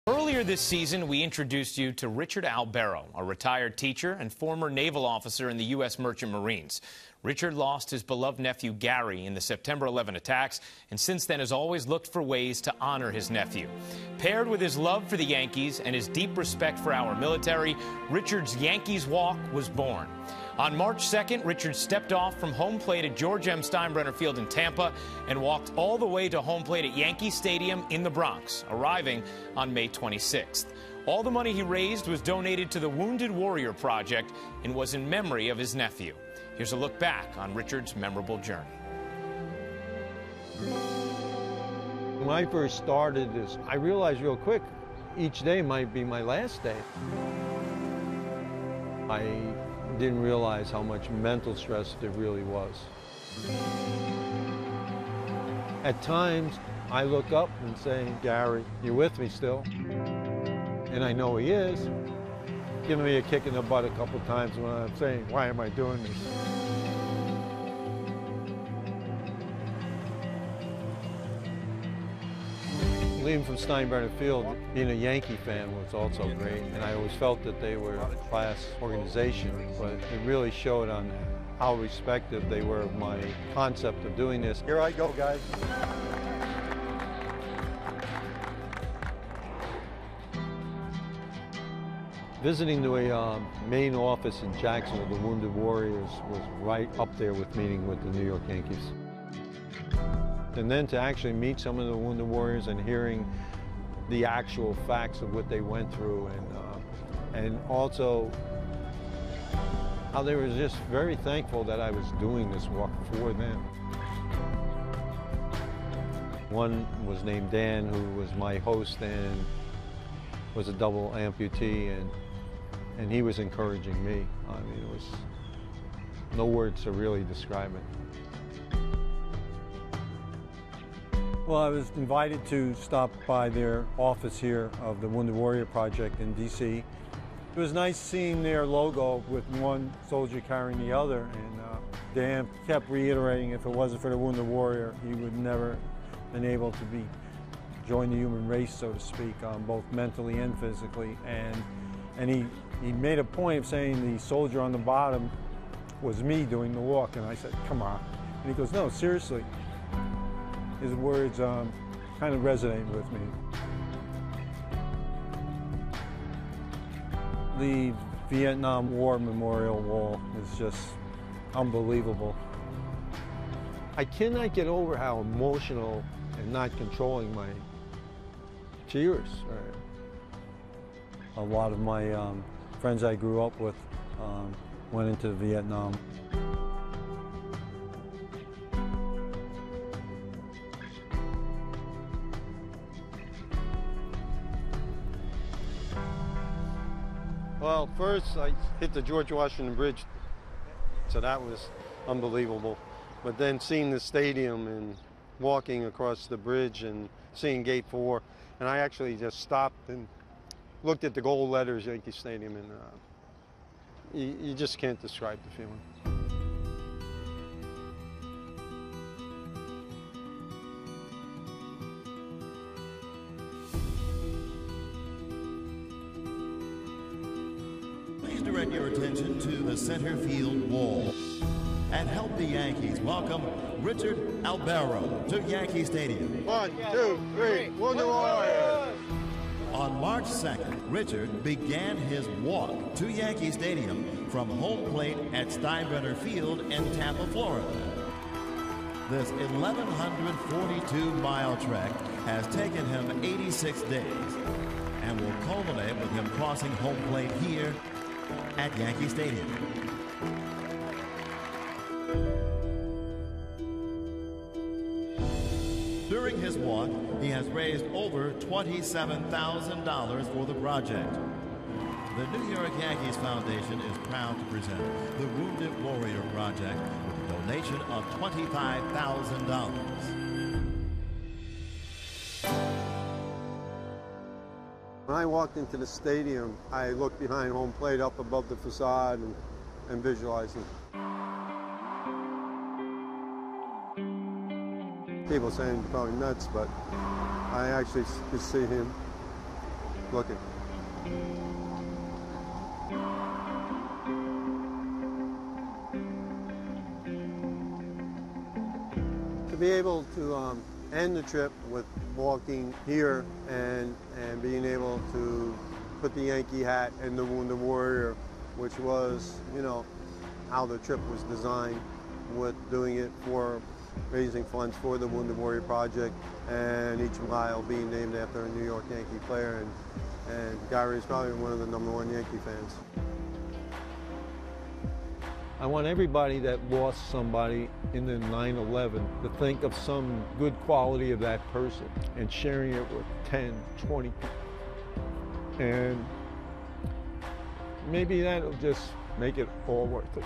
Earlier this season, we introduced you to Richard Albero, a retired teacher and former naval officer in the U.S. Merchant Marines. Richard lost his beloved nephew Gary in the September 11 attacks, and since then has always looked for ways to honor his nephew. Paired with his love for the Yankees and his deep respect for our military, Richard's Yankees Walk was born. On March 2nd, Richard stepped off from home plate at George M. Steinbrenner Field in Tampa and walked all the way to home plate at Yankee Stadium in the Bronx, arriving on May 26th. All the money he raised was donated to the Wounded Warrior Project and was in memory of his nephew. Here's a look back on Richard's memorable journey. When I first started this, I realized real quick, each day might be my last day. I didn't realize how much mental stress there really was. At times, I look up and say, Gary, you with me still? And I know he is. Giving me a kick in the butt a couple times when I'm saying, why am I doing this? Leaving from Steinbrenner Field, being a Yankee fan was also great, and I always felt that they were a class organization, but it really showed on how respectful they were of my concept of doing this. Here I go, guys. Visiting the main office in Jacksonville, the Wounded Warriors, was right up there with meeting with the New York Yankees. And then to actually meet some of the Wounded Warriors and hearing the actual facts of what they went through, and also how they were just very thankful that I was doing this walk for them. One was named Dan, who was my host and was a double amputee, and he was encouraging me. I mean, it was no words to really describe it. Well, I was invited to stop by their office here of the Wounded Warrior Project in D.C. It was nice seeing their logo with one soldier carrying the other, and Dan kept reiterating if it wasn't for the Wounded Warrior, he would never been able to join the human race, so to speak, both mentally and physically. And he made a point of saying the soldier on the bottom was me doing the walk, and I said, come on. And he goes, no, seriously. His words kind of resonated with me. The Vietnam War Memorial Wall is just unbelievable. I cannot get over how emotional and not controlling my tears. A lot of my friends I grew up with went into Vietnam. Well, first I hit the George Washington Bridge, so that was unbelievable. But then seeing the stadium and walking across the bridge and seeing Gate 4, and I actually just stopped and looked at the gold letters, Yankee Stadium, and you just can't describe the feeling. Please direct your attention to the center field wall and help the Yankees welcome Richard Albero to Yankee Stadium. 1, 2, 3, Wounded Warriors! On March 2nd, Richard began his walk to Yankee Stadium from home plate at Steinbrenner Field in Tampa, Florida. This 1,142-mile trek has taken him 86 days and will culminate with him crossing home plate here at Yankee Stadium. During his walk, he has raised over $27,000 for the project. The New York Yankees Foundation is proud to present the Wounded Warrior Project with a donation of $25,000. When I walked into the stadium, I looked behind home plate up above the facade and visualized it. People saying you're probably nuts, but I actually could see him. looking. To be able to end the trip with walking here and being able to put the Yankee hat and the Wounded Warrior, which was, you know, how the trip was designed, with doing it for raising funds for the Wounded Warrior Project, and each mile being named after a New York Yankee player, and Gary is probably one of the #1 Yankee fans. I want everybody that lost somebody in the 9/11 to think of some good quality of that person and sharing it with 10, 20 people. And maybe that'll just make it all worth it.